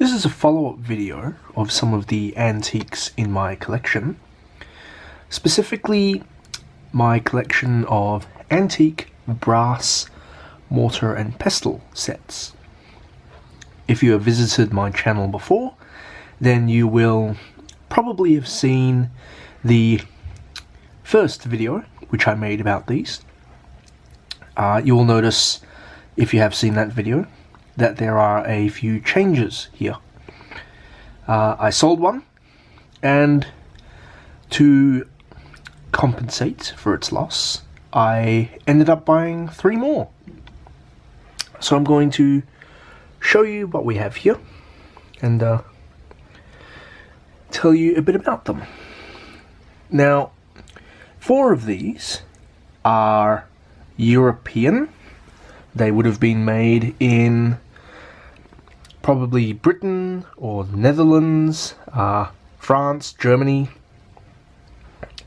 This is a follow-up video of some of the antiques in my collection, specifically my collection of antique brass mortar and pestle sets. If you have visited my channel before, then you will probably have seen the first video which I made about these. You will notice, if you have seen that video, that there are a few changes here. I sold one, and to compensate for its loss, I ended up buying 3 more. So I'm going to show you what we have here and tell you a bit about them. Now, 4 of these are European. They would have been made in probably Britain or Netherlands, France, Germany,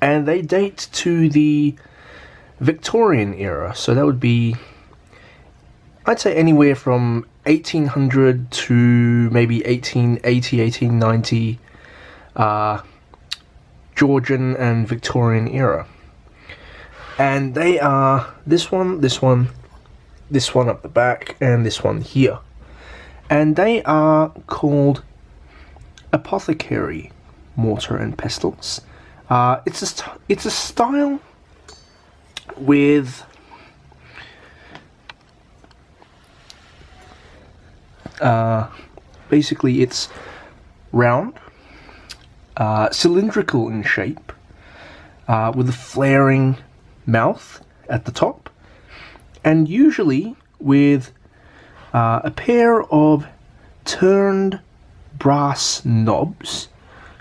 and they date to the Victorian era. So that would be, I'd say, anywhere from 1800 to maybe 1880, 1890, Georgian and Victorian era. And they are this one, this one, this one up the back, and this one here. And they are called Apothecary mortar and pestles. It's a style with basically it's round, cylindrical in shape, with a flaring mouth at the top, and usually with a pair of turned brass knobs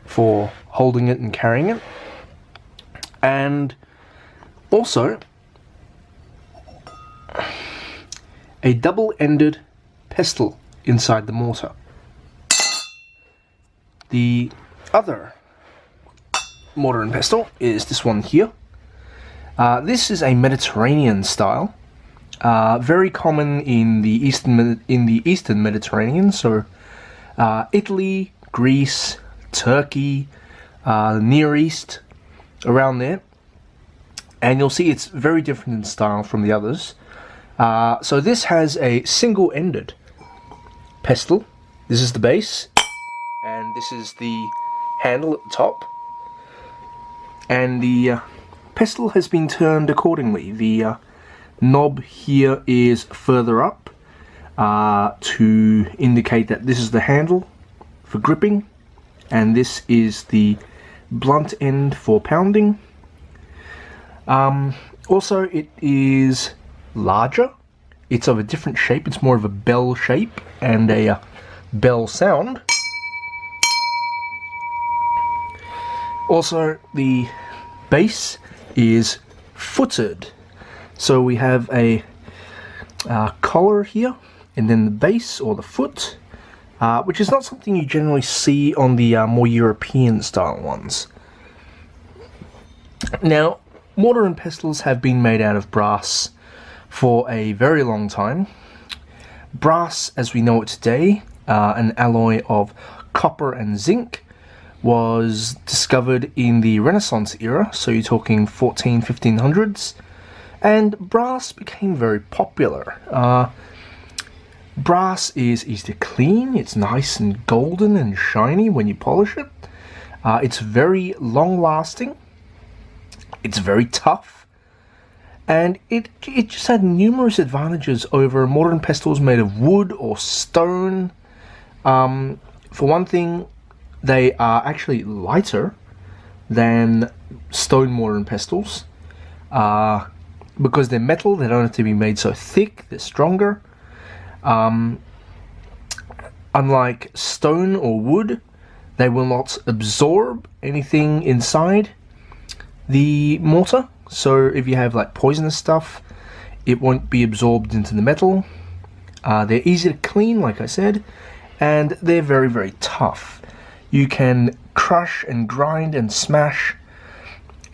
for holding it and carrying it, and also a double-ended pestle inside the mortar. The other mortar and pestle is this one here. This is a Mediterranean style, very common in the Eastern Mediterranean, so Italy, Greece, Turkey, Near East, around there. And you'll see it's very different in style from the others. So this has a single-ended pestle. This is the base, and this is the handle at the top. And the pestle has been turned accordingly. The knob here is further up to indicate that this is the handle for gripping, and this is the blunt end for pounding. Also, it is larger. It's of a different shape. It's more of a bell shape and a bell sound. Also, the base is footed. So we have a collar here, and then the base or the foot, which is not something you generally see on the more European style ones. Now, mortar and pestles have been made out of brass for a very long time. Brass, as we know it today, an alloy of copper and zinc, was discovered in the Renaissance era, so you're talking 1500s, and brass became very popular. Brass is easy to clean. It's nice and golden and shiny when you polish it. It's very long-lasting. It's very tough, and it just had numerous advantages over mortar and pestles made of wood or stone. For one thing, they are actually lighter than stone mortar and pestles. Because they're metal, they don't have to be made so thick, they're stronger. Unlike stone or wood, they will not absorb anything inside the mortar. So if you have like poisonous stuff, it won't be absorbed into the metal. They're easy to clean, like I said, and they're very, very tough. You can crush and grind and smash,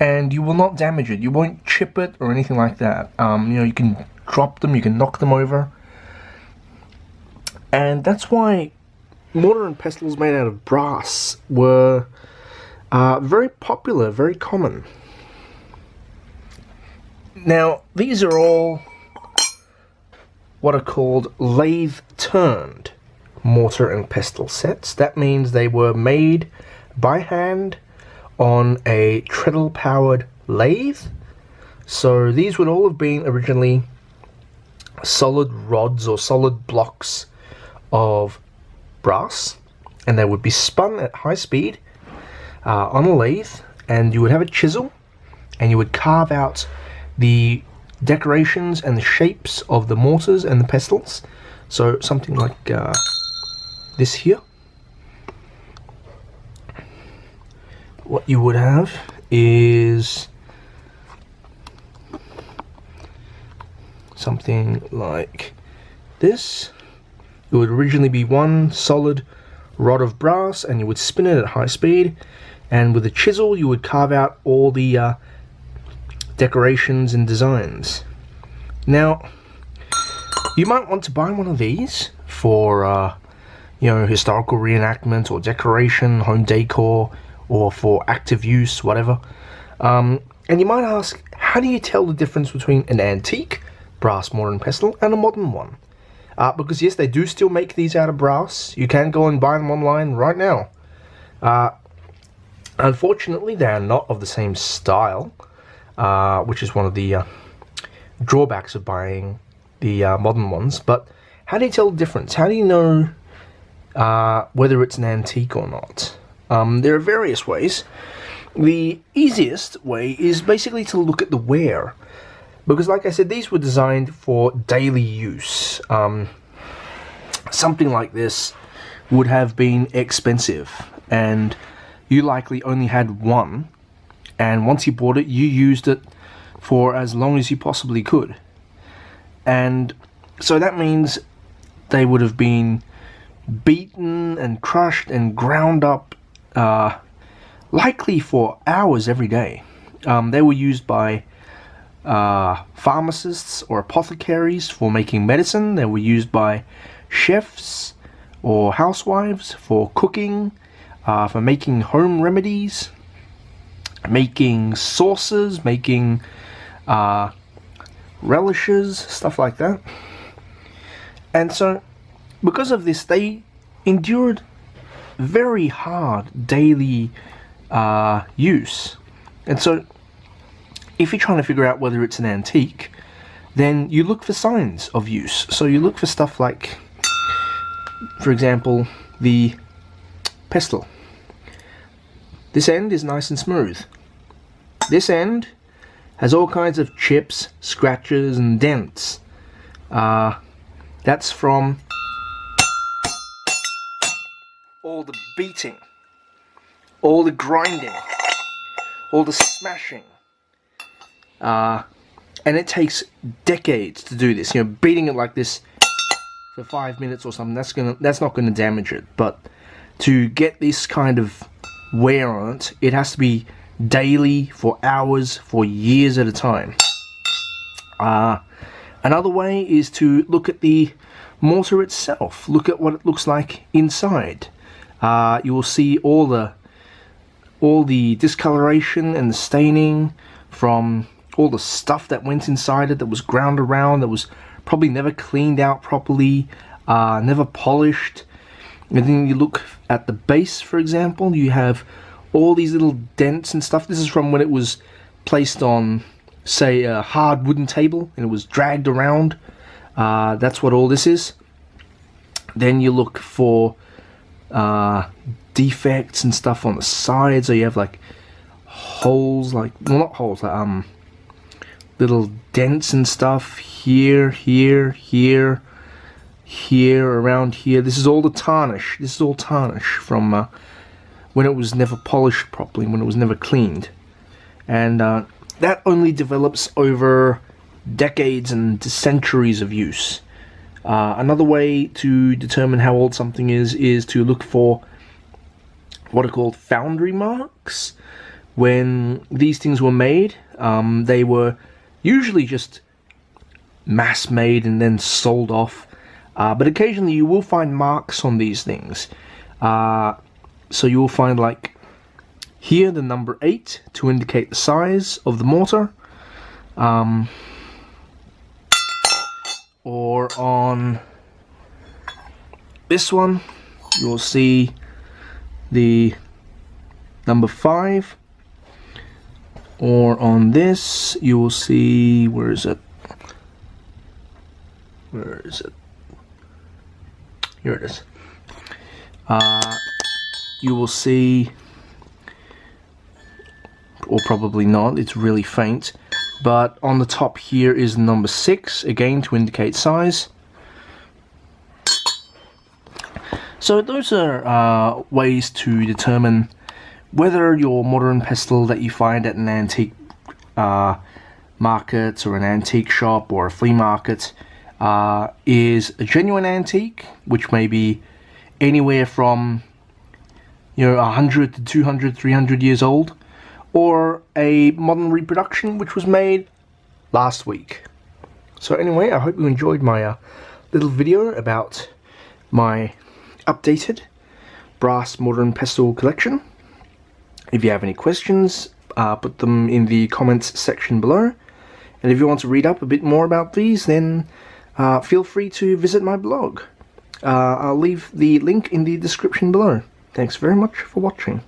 and you will not damage it. You won't chip it or anything like that. You can drop them, you can knock them over. And that's why mortar and pestles made out of brass were very popular, very common. Now, these are all what are called lathe-turned mortar and pestle sets. That means they were made by hand on a treadle-powered lathe. So these would all have been originally solid rods or solid blocks of brass, and they would be spun at high speed on a lathe, and you would have a chisel and you would carve out the decorations and the shapes of the mortars and the pestles. So something like this here. What you would have is something like this. It would originally be one solid rod of brass, and you would spin it at high speed, and with a chisel you would carve out all the decorations and designs. Now, you might want to buy one of these for you know, historical reenactment or decoration, home decor, or for active use, whatever. And you might ask, how do you tell the difference between an antique brass mortar and pestle and a modern one? Because yes, they do still make these out of brass. You can go and buy them online right now. Unfortunately, they are not of the same style, which is one of the drawbacks of buying the modern ones. But how do you tell the difference? How do you know whether it's an antique or not? There are various ways. The easiest way is basically to look at the wear. Because like I said, these were designed for daily use. Something like this would have been expensive, and you likely only had one, and once you bought it, you used it for as long as you possibly could. And so that means they would have been beaten and crushed and ground up likely for hours every day. They were used by pharmacists or apothecaries for making medicine. They were used by chefs or housewives for cooking, for making home remedies, making sauces, making relishes, stuff like that. And so because of this, they endured very hard daily use. And so if you're trying to figure out whether it's an antique, then you look for signs of use. So you look for stuff like, for example, the pestle. This end is nice and smooth. This end has all kinds of chips, scratches, and dents. That's from all the beating, all the grinding, all the smashing. And it takes decades to do this. You know, beating it like this for 5 minutes or something, that's not gonna damage it. But to get this kind of wear on it, it has to be daily, for hours, for years at a time. Another way is to look at the mortar itself. Look at what it looks like inside. You will see all the discoloration and the staining from all the stuff that went inside it, that was ground around, that was probably never cleaned out properly, never polished. And then you look at the base, for example, you have all these little dents and stuff. This is from when it was placed on, say, a hard wooden table and it was dragged around. That's what all this is. Then you look for defects and stuff on the sides. So you have like holes, like, well, not holes, like little dents and stuff here, here, here, here, around here. This is all the tarnish. This is all tarnish from when it was never polished properly, when it was never cleaned. And that only develops over decades and centuries of use. Another way to determine how old something is to look for what are called Foundry Marks. When these things were made, they were usually just mass made and then sold off But occasionally you will find marks on these things. So you will find, like here, the number 8 to indicate the size of the mortar. Or on this one, you will see the number 5. Or on this, you will see, where is it? Where is it? Here it is. You will see, or probably not, it's really faint, but on the top here is number 6, again to indicate size. So those are ways to determine whether your mortar and pestle that you find at an antique market or an antique shop or a flea market is a genuine antique, which may be anywhere from 100 to 200, 300 years old, or a modern reproduction which was made last week. So anyway, I hope you enjoyed my little video about my updated brass mortar and pestle collection. If you have any questions, put them in the comments section below. And if you want to read up a bit more about these, then feel free to visit my blog. I'll leave the link in the description below. Thanks very much for watching.